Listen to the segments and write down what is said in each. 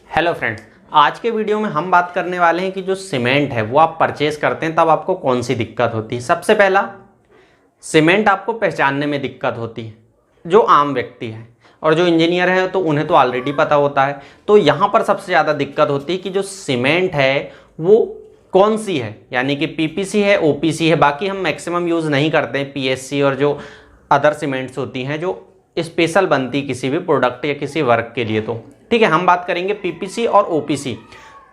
Hello friends, आज के video में हम बात करने वाले हैं कि जो सीमेंट है वो आप परचेज करते हैं तब आपको कौन सी दिक्कत होती है। सबसे पहला, सीमेंट आपको पहचानने में दिक्कत होती है। जो आम व्यक्ति है और जो इंजीनियर है तो उन्हें तो ऑलरेडी पता होता है। तो यहाँ पर सबसे ज़्यादा दिक्कत होती है कि जो सीमेंट है वो कौन सी है, यानी कि पीपीसी है, ओपीसी है। बाकी हम मैक्सिमम यूज़ नहीं करते हैं पीएससी और जो अदर सीमेंट्स होती हैं जो स्पेशल बनती किसी भी प्रोडक्ट या किसी वर्क के लिए। तो ठीक है, हम बात करेंगे पीपीसी और ओपीसी।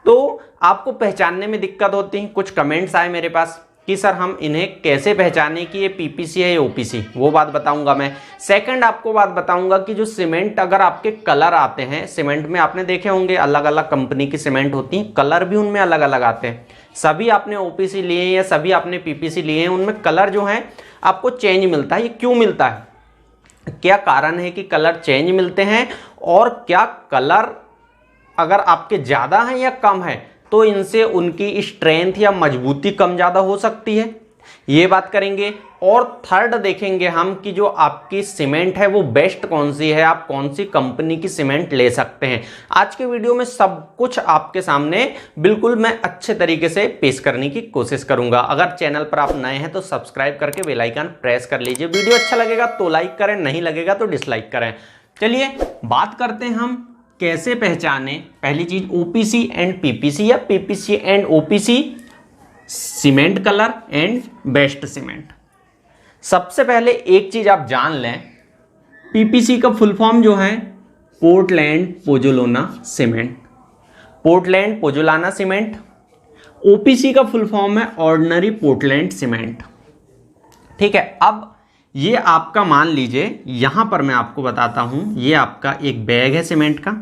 तो आपको पहचानने में दिक्कत होती है। कुछ कमेंट्स आए मेरे पास कि सर हम इन्हें कैसे पहचाने कि ये पीपीसी है या ओपीसी, वो बात बताऊंगा मैं। सेकंड, आपको बात बताऊंगा कि जो सीमेंट अगर आपके कलर आते हैं, सीमेंट में आपने देखे होंगे अलग अलग कंपनी की सीमेंट होती है, कलर भी उनमें अलग अलग आते हैं। सभी आपने ओपीसी लिए हैं या सभी आपने पीपीसी लिए हैं, उनमें कलर जो है आपको चेंज मिलता है। ये क्यों मिलता है, क्या कारण है कि कलर चेंज मिलते हैं, और क्या कलर अगर आपके ज़्यादा हैं या कम है तो इनसे उनकी स्ट्रेंथ या मजबूती कम ज़्यादा हो सकती है, ये बात करेंगे। और थर्ड देखेंगे हम कि जो आपकी सीमेंट है वो बेस्ट कौन सी है, आप कौन सी कंपनी की सीमेंट ले सकते हैं। आज के वीडियो में सब कुछ आपके सामने बिल्कुल मैं अच्छे तरीके से पेश करने की कोशिश करूंगा। अगर चैनल पर आप नए हैं तो सब्सक्राइब करके बेल आइकन प्रेस कर लीजिए। वीडियो अच्छा लगेगा तो लाइक करें, नहीं लगेगा तो डिसलाइक करें। चलिए बात करते हैं हम कैसे पहचाने। पहली चीज, ओपीसी एंड पीपीसी या PPC and OPC, cement colour and best cement. सबसे पहले एक चीज आप जान लें, पीपीसी का फुल फॉर्म जो है Portland pozzolana cement, Portland pozzolana cement. OPC का फुल फॉर्म है ऑर्डिनरी पोर्टलैंड सीमेंट। ठीक है, अब ये आपका मान लीजिए, यहां पर मैं आपको बताता हूं, ये आपका एक बैग है सीमेंट का,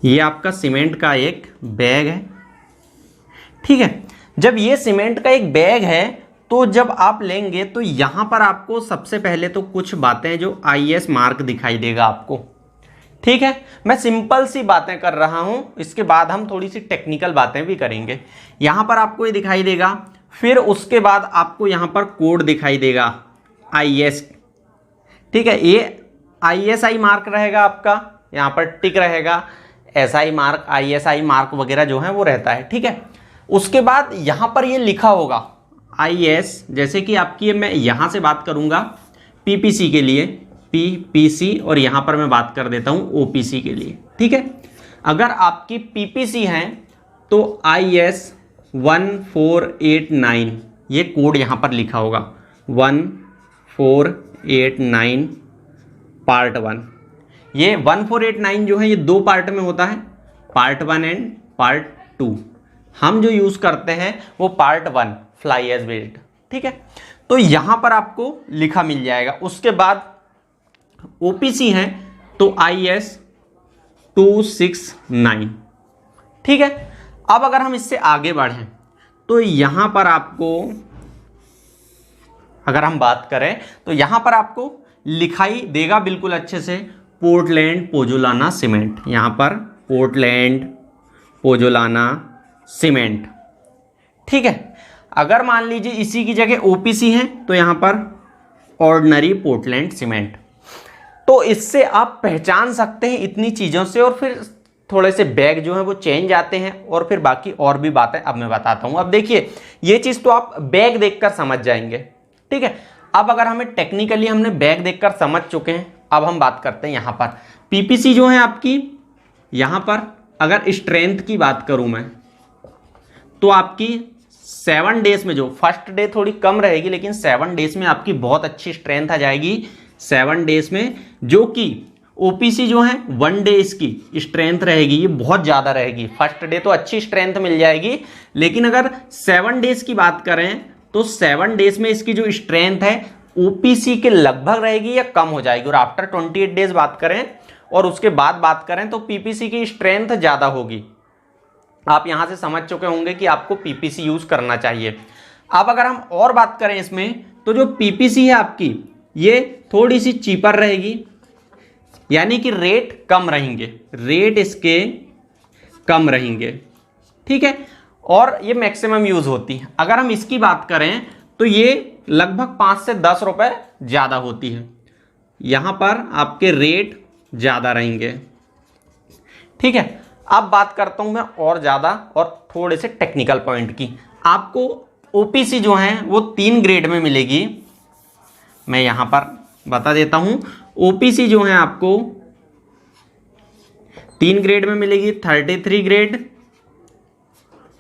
ये आपका सीमेंट का एक बैग है। ठीक है, जब ये सीमेंट का एक बैग है तो जब आप लेंगे तो यहां पर आपको सबसे पहले तो कुछ बातें जो आईएस मार्क दिखाई देगा आपको। ठीक है, मैं सिंपल सी बातें कर रहा हूं, इसके बाद हम थोड़ी सी टेक्निकल बातें भी करेंगे। यहां पर आपको ये दिखाई देगा, फिर उसके बाद आपको यहां पर कोड दिखाई देगा आईएस। ठीक है, ये आईएसआई मार्क रहेगा आपका, यहां पर टिक रहेगा, एसआई मार्क, आईएसआई मार्क वगैरह जो है वो रहता है। ठीक है, उसके बाद यहां पर ये लिखा होगा आईएस, जैसे कि आपकी मैं यहां से बात करूंगा पीपीसी के लिए पीपीसी, और यहां पर मैं बात कर देता हूं ओपीसी के लिए। ठीक है, अगर आपकी पीपीसी है तो आईएस 1489, ये कोड यहां पर लिखा होगा 1489 पार्ट 1। ये 1489 जो है ये दो पार्ट में होता है, पार्ट 1 एंड पार्ट 2। हम जो यूज करते हैं वो पार्ट 1 फ्लाई एज बिल्ट। ठीक है, तो यहां पर आपको लिखा मिल जाएगा। उसके बाद ओपीसी है तो आईएस 269। ठीक है, अब अगर हम इससे आगे बढ़ें तो यहां पर आपको, अगर हम बात करें तो यहां पर आपको लिखाई देगा बिल्कुल अच्छे से पोर्टलैंड पोज़ोलाना सीमेंट, यहां पर पोर्टलैंड पोज़ोलाना सीमेंट। ठीक है, अगर मान लीजिए इसी की जगह ओपीसी है तो यहां पर ऑर्डिनरी पोर्टलैंड सीमेंट। तो इससे आप पहचान सकते हैं इतनी चीज़ों से, और फिर थोड़े से बैग जो है वो चेंज आते हैं, और फिर बाकी और भी बातें अब मैं बताता हूं। अब देखिए, ये चीज़ तो आप बैग देखकर समझ जाएंगे। ठीक है, अब अगर हमें टेक्निकली हमने बैग देखकर समझ चुके हैं, अब हम बात करते हैं यहां पर पीपीसी जो है आपकी। यहां पर अगर स्ट्रेंथ की बात करूं मैं तो आपकी 7 डेज में, जो फर्स्ट डे थोड़ी कम रहेगी लेकिन 7 डेज में आपकी बहुत अच्छी स्ट्रेंथ आ जाएगी 7 डेज में। जो कि ओपीसी जो है 1 डे इसकी स्ट्रेंथ रहेगी, ये बहुत ज़्यादा रहेगी। फर्स्ट डे तो अच्छी स्ट्रेंथ मिल जाएगी, लेकिन अगर 7 डेज की बात करें तो 7 डेज में इसकी जो स्ट्रेंथ है ओपीसी के लगभग रहेगी या कम हो जाएगी। और आफ्टर 28 डेज बात करें और उसके बाद बात करें तो पीपीसी की स्ट्रेंथ ज़्यादा होगी। आप यहां से समझ चुके होंगे कि आपको पीपीसी यूज करना चाहिए। अब अगर हम और बात करें इसमें तो जो पीपीसी है आपकी ये थोड़ी सी चीपर रहेगी, यानी कि रेट कम रहेंगे, रेट इसके कम रहेंगे। ठीक है, और ये मैक्सिमम यूज होती है। अगर हम इसकी बात करें तो ये लगभग 5 से 10 रुपए ज्यादा होती है। यहाँ पर आपके रेट ज़्यादा रहेंगे। ठीक है, अब बात करता हूँ मैं और ज़्यादा और थोड़े से टेक्निकल पॉइंट की। आपको ओपीसी जो है वो 3 ग्रेड में मिलेगी। मैं यहाँ पर बता देता हूँ, ओपीसी जो है आपको 3 ग्रेड में मिलेगी, 33 ग्रेड,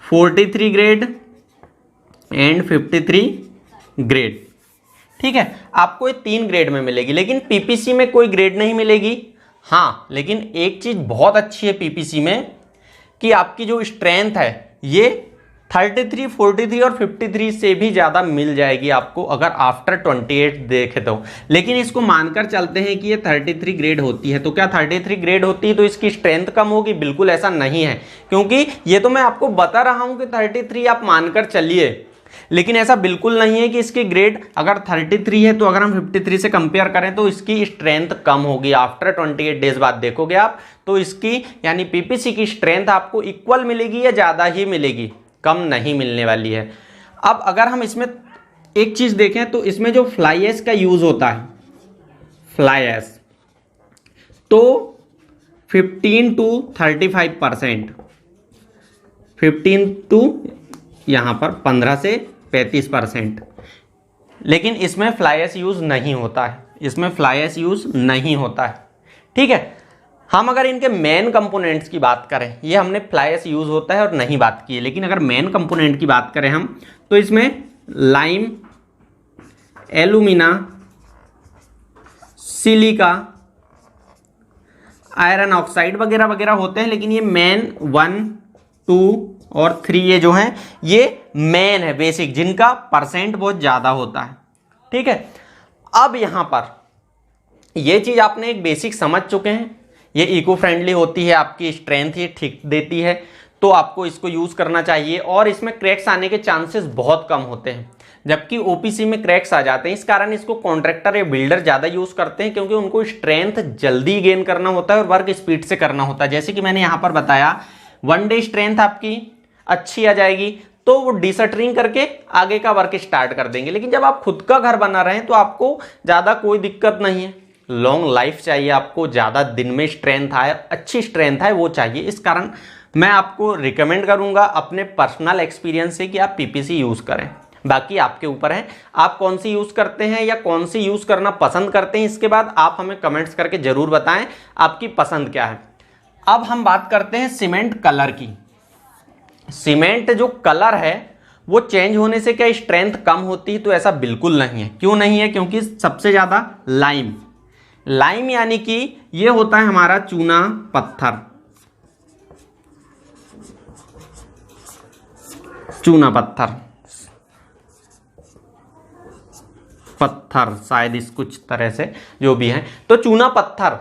43 ग्रेड एंड 53 ग्रेड। ठीक है, आपको ये 3 ग्रेड में मिलेगी, लेकिन पीपीसी में कोई ग्रेड नहीं मिलेगी। हाँ, लेकिन एक चीज़ बहुत अच्छी है पीपीसी में कि आपकी जो स्ट्रेंथ है ये 33, 43 और 53 से भी ज़्यादा मिल जाएगी आपको अगर आफ्टर 28 देखे तो। लेकिन इसको मानकर चलते हैं कि ये 33 ग्रेड होती है, तो क्या 33 ग्रेड होती है तो इसकी स्ट्रेंथ कम होगी? बिल्कुल ऐसा नहीं है, क्योंकि ये तो मैं आपको बता रहा हूँ कि 33 आप मानकर चलिए, लेकिन ऐसा बिल्कुल नहीं है कि इसकी ग्रेड अगर 33 है तो अगर हम 53 से कंपेयर करें तो इसकी स्ट्रेंथ कम होगी। आफ्टर 28 डेज बाद देखोगे आप तो इसकी यानी पीपीसी की स्ट्रेंथ आपको इक्वल मिलेगी या ज़्यादा ही मिलेगी, कम नहीं मिलने वाली है। अब अगर हम इसमें एक चीज़ देखें तो इसमें जो फ्लाई ऐश का यूज़ होता है, फ्लाई ऐश तो 15 to 35%, 15 टू यहाँ पर 15 से 35%, लेकिन इसमें फ्लाई ऐश यूज़ नहीं होता है, इसमें फ्लाई ऐश यूज़ नहीं होता है। ठीक है, हम अगर इनके मेन कंपोनेंट्स की बात करें, ये हमने फ्लाई ऐश यूज़ होता है और नहीं बात की है, लेकिन अगर मेन कंपोनेंट की बात करें हम तो इसमें lime, alumina, silica, iron oxide वगैरह वगैरह होते हैं, लेकिन ये मेन 1, 2 और 3 ये जो हैं ये मेन है, बेसिक, जिनका परसेंट बहुत ज़्यादा होता है। ठीक है, अब यहाँ पर ये चीज़ आपने एक बेसिक समझ चुके हैं, ये इको फ्रेंडली होती है, आपकी स्ट्रेंथ ये ठीक देती है, तो आपको इसको यूज़ करना चाहिए। और इसमें क्रैक्स आने के चांसेस बहुत कम होते हैं, जबकि ओपीसी में क्रैक्स आ जाते हैं। इस कारण इसको कॉन्ट्रैक्टर या बिल्डर ज़्यादा यूज़ करते हैं, क्योंकि उनको स्ट्रेंथ जल्दी गेन करना होता है और वर्क स्पीड से करना होता है। जैसे कि मैंने यहाँ पर बताया, 1 डे स्ट्रेंथ आपकी अच्छी आ जाएगी तो वो डिसटरिंग करके आगे का वर्क स्टार्ट कर देंगे। लेकिन जब आप खुद का घर बना रहे हैं तो आपको ज़्यादा कोई दिक्कत नहीं है, लॉन्ग लाइफ चाहिए आपको, ज़्यादा दिन में स्ट्रेंथ आए, अच्छी स्ट्रेंथ आए, वो चाहिए। इस कारण मैं आपको रिकमेंड करूंगा अपने पर्सनल एक्सपीरियंस से कि आप पीपीसी यूज़ करें। बाकी आपके ऊपर है, आप कौन सी यूज़ करते हैं या कौन सी यूज़ करना पसंद करते हैं, इसके बाद आप हमें कमेंट्स करके ज़रूर बताएं आपकी पसंद क्या है। अब हम बात करते हैं सीमेंट कलर की। सीमेंट जो कलर है वो चेंज होने से क्या स्ट्रेंथ कम होती है? तो ऐसा बिल्कुल नहीं है। क्यों नहीं है? क्योंकि सबसे ज़्यादा लाइम यानी कि ये होता है हमारा चूना पत्थर, चूना पत्थर शायद इस कुछ तरह से जो भी है, तो चूना पत्थर।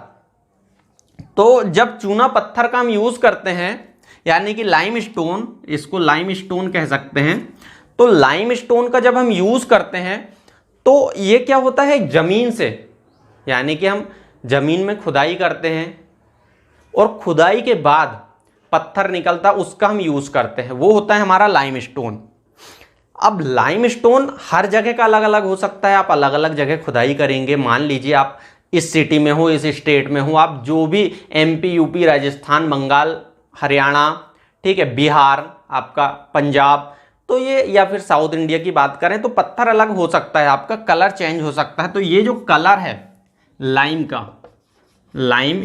तो जब चूना पत्थर का हम यूज करते हैं यानी कि लाइम स्टोन, इसको लाइम स्टोन कह सकते हैं, तो लाइम स्टोन का जब हम यूज करते हैं तो ये क्या होता है, जमीन से, यानी कि हम जमीन में खुदाई करते हैं और खुदाई के बाद पत्थर निकलता उसका हम यूज करते हैं, वो होता है हमारा लाइम स्टोन। अब लाइम स्टोन हर जगह का अलग अलग हो सकता है, आप अलग अलग जगह खुदाई करेंगे। मान लीजिए आप इस सिटी में हो, इस स्टेट में हो, आप जो भी एमपी, यूपी, राजस्थान, बंगाल, हरियाणा, ठीक है, बिहार, आपका पंजाब, तो ये या फिर साउथ इंडिया की बात करें तो पत्थर अलग हो सकता है, आपका कलर चेंज हो सकता है। तो ये जो कलर है लाइम का, लाइम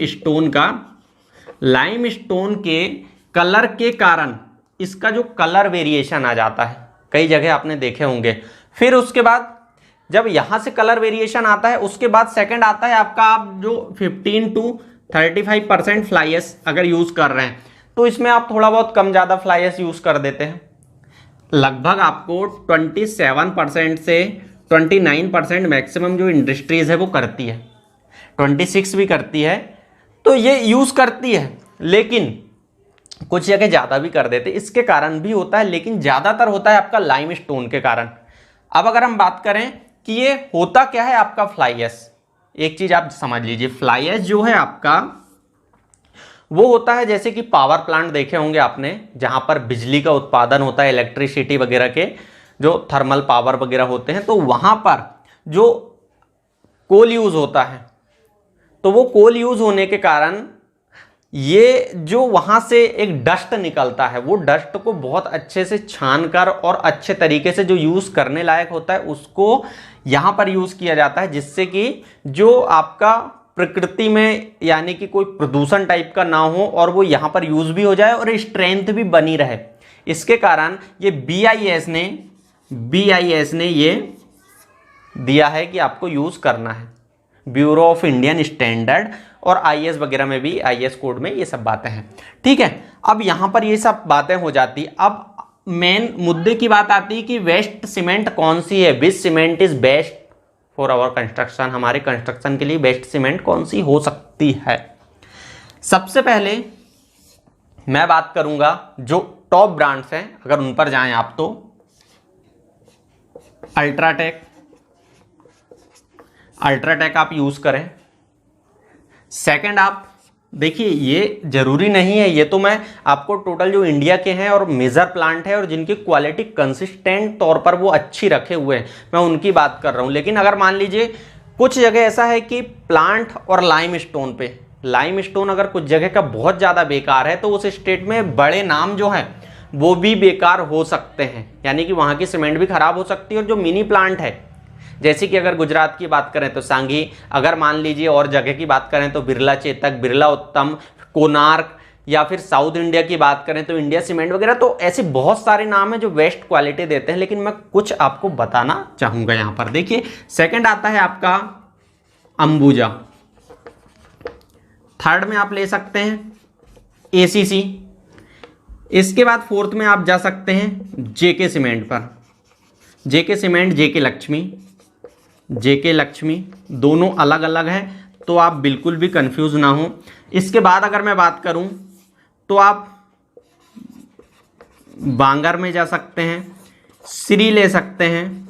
स्टोन के कलर के कारण इसका जो कलर वेरिएशन आ जाता है, कई जगह आपने देखे होंगे। फिर उसके बाद जब यहां से कलर वेरिएशन आता है, उसके बाद सेकंड आता है आपका, आप जो 15 to 35% फ्लाई ऐश अगर यूज कर रहे हैं तो इसमें आप थोड़ा बहुत कम ज़्यादा फ्लाई ऐश यूज कर देते हैं। लगभग आपको 27% से 29% मैक्सिमम जो इंडस्ट्रीज है वो करती है, 26 भी करती है, तो ये यूज करती है, लेकिन कुछ जगह ज़्यादा भी कर देते, इसके कारण भी होता है, लेकिन ज़्यादातर होता है आपका लाइम स्टोन के कारण। अब अगर हम बात करें कि ये होता क्या है आपका फ्लाई ऐश, एक चीज़ आप समझ लीजिए, फ्लाई ऐश जो है आपका वो होता है जैसे कि पावर प्लांट देखे होंगे आपने, जहां पर बिजली का उत्पादन होता है, इलेक्ट्रिसिटी वगैरह के जो थर्मल पावर वगैरह होते हैं, तो वहां पर जो कोल यूज होता है, तो वो कोल यूज होने के कारण ये जो वहां से एक डस्ट निकलता है, वो डस्ट को बहुत अच्छे से छानकर और अच्छे तरीके से जो यूज करने लायक होता है उसको यहां पर यूज किया जाता है, जिससे कि जो आपका प्रकृति में यानी कि कोई प्रदूषण टाइप का ना हो और वो यहां पर यूज भी हो जाए और स्ट्रेंथ भी बनी रहे। इसके कारण ये BIS ने ये दिया है कि आपको यूज करना है। ब्यूरो ऑफ इंडियन स्टैंडर्ड और IS वगैरह में भी, IS कोड में ये सब बातें हैं। ठीक है, अब यहां पर ये सब बातें हो जाती। अब मेन मुद्दे की बात आती है कि वेस्ट सीमेंट कौन सी है, which cement is best for our construction, हमारे कंस्ट्रक्शन के लिए बेस्ट सीमेंट कौन सी हो सकती है। सबसे पहले मैं बात करूंगा जो टॉप ब्रांड्स हैं, अगर उन पर जाएं आप तो अल्ट्राटेक आप यूज करें। सेकंड, आप देखिए ये जरूरी नहीं है, ये तो मैं आपको टोटल जो इंडिया के हैं और मेजर प्लांट है और जिनकी क्वालिटी कंसिस्टेंट तौर पर वो अच्छी रखे हुए हैं, मैं उनकी बात कर रहा हूं। लेकिन अगर मान लीजिए कुछ जगह ऐसा है कि प्लांट और लाइमस्टोन अगर कुछ जगह का बहुत ज़्यादा बेकार है तो उस स्टेट में बड़े नाम जो हैं वो भी बेकार हो सकते हैं, यानी कि वहाँ की सीमेंट भी खराब हो सकती है। और जो मिनी प्लांट है, जैसे कि अगर गुजरात की बात करें तो सांगी, अगर मान लीजिए और जगह की बात करें तो बिरला चेतक, बिरला उत्तम, कोणार्क, या फिर साउथ इंडिया की बात करें तो इंडिया सीमेंट वगैरह, तो ऐसे बहुत सारे नाम हैं जो बेस्ट क्वालिटी देते हैं। लेकिन मैं कुछ आपको बताना चाहूँगा यहाँ पर। देखिए सेकंड आता है आपका अंबुजा, थर्ड में आप ले सकते हैं ACC, इसके बाद फोर्थ में आप जा सकते हैं JK सीमेंट पर। JK सीमेंट, JK लक्ष्मी दोनों अलग अलग हैं, तो आप बिल्कुल भी कंफ्यूज ना हो। इसके बाद अगर मैं बात करूं तो आप बांगर में जा सकते हैं, श्री ले सकते हैं,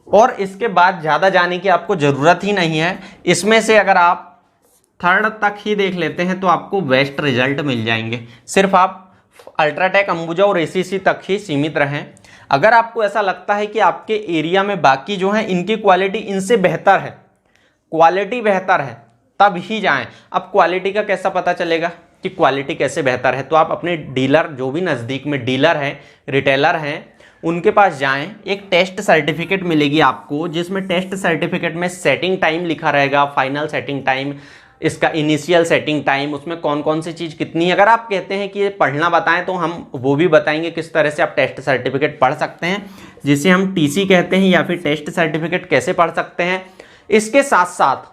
और इसके बाद ज़्यादा जाने की आपको ज़रूरत ही नहीं है। इसमें से अगर आप थर्ड तक ही देख लेते हैं तो आपको बेस्ट रिजल्ट मिल जाएंगे। सिर्फ आप अल्ट्राटेक, अंबुजा और ACC तक ही सीमित रहें। अगर आपको ऐसा लगता है कि आपके एरिया में बाकी जो हैं इनकी क्वालिटी इनसे बेहतर है, क्वालिटी बेहतर है, तब ही जाएं। अब क्वालिटी का कैसा पता चलेगा कि क्वालिटी कैसे बेहतर है, तो आप अपने डीलर, जो भी नज़दीक में डीलर हैं, रिटेलर हैं, उनके पास जाएं। एक टेस्ट सर्टिफिकेट मिलेगी आपको, जिसमें टेस्ट सर्टिफिकेट में सेटिंग टाइम लिखा रहेगा, फाइनल सेटिंग टाइम, इसका इनिशियल सेटिंग टाइम, उसमें कौन कौन सी चीज़ कितनी है। अगर आप कहते हैं कि ये पढ़ना बताएं तो हम वो भी बताएंगे किस तरह से आप टेस्ट सर्टिफिकेट पढ़ सकते हैं, जिसे हम TC कहते हैं, या फिर टेस्ट सर्टिफिकेट कैसे पढ़ सकते हैं। इसके साथ साथ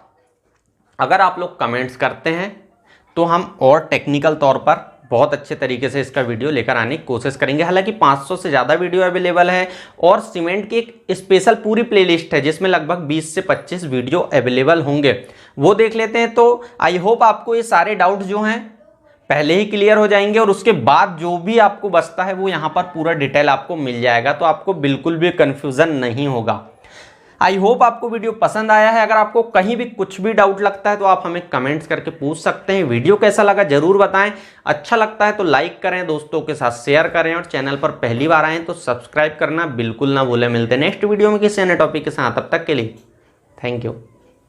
अगर आप लोग कमेंट्स करते हैं तो हम और टेक्निकल तौर पर बहुत अच्छे तरीके से इसका वीडियो लेकर आने की कोशिश करेंगे। हालांकि 500 से ज़्यादा वीडियो अवेलेबल है और सीमेंट की एक स्पेशल पूरी प्लेलिस्ट है जिसमें लगभग 20 से 25 वीडियो अवेलेबल होंगे, वो देख लेते हैं। तो आई होप आपको ये सारे डाउट जो हैं पहले ही क्लियर हो जाएंगे, और उसके बाद जो भी आपको बचता है वो यहाँ पर पूरा डिटेल आपको मिल जाएगा, तो आपको बिल्कुल भी कन्फ्यूज़न नहीं होगा। आई होप आपको वीडियो पसंद आया है। अगर आपको कहीं भी कुछ भी डाउट लगता है तो आप हमें कमेंट्स करके पूछ सकते हैं। वीडियो कैसा लगा जरूर बताएं, अच्छा लगता है तो लाइक करें, दोस्तों के साथ शेयर करें, और चैनल पर पहली बार आएँ तो सब्सक्राइब करना बिल्कुल ना भूलें। मिलते हैं नेक्स्ट वीडियो में किसी अन्य टॉपिक के साथ, तब तक के लिए थैंक यू।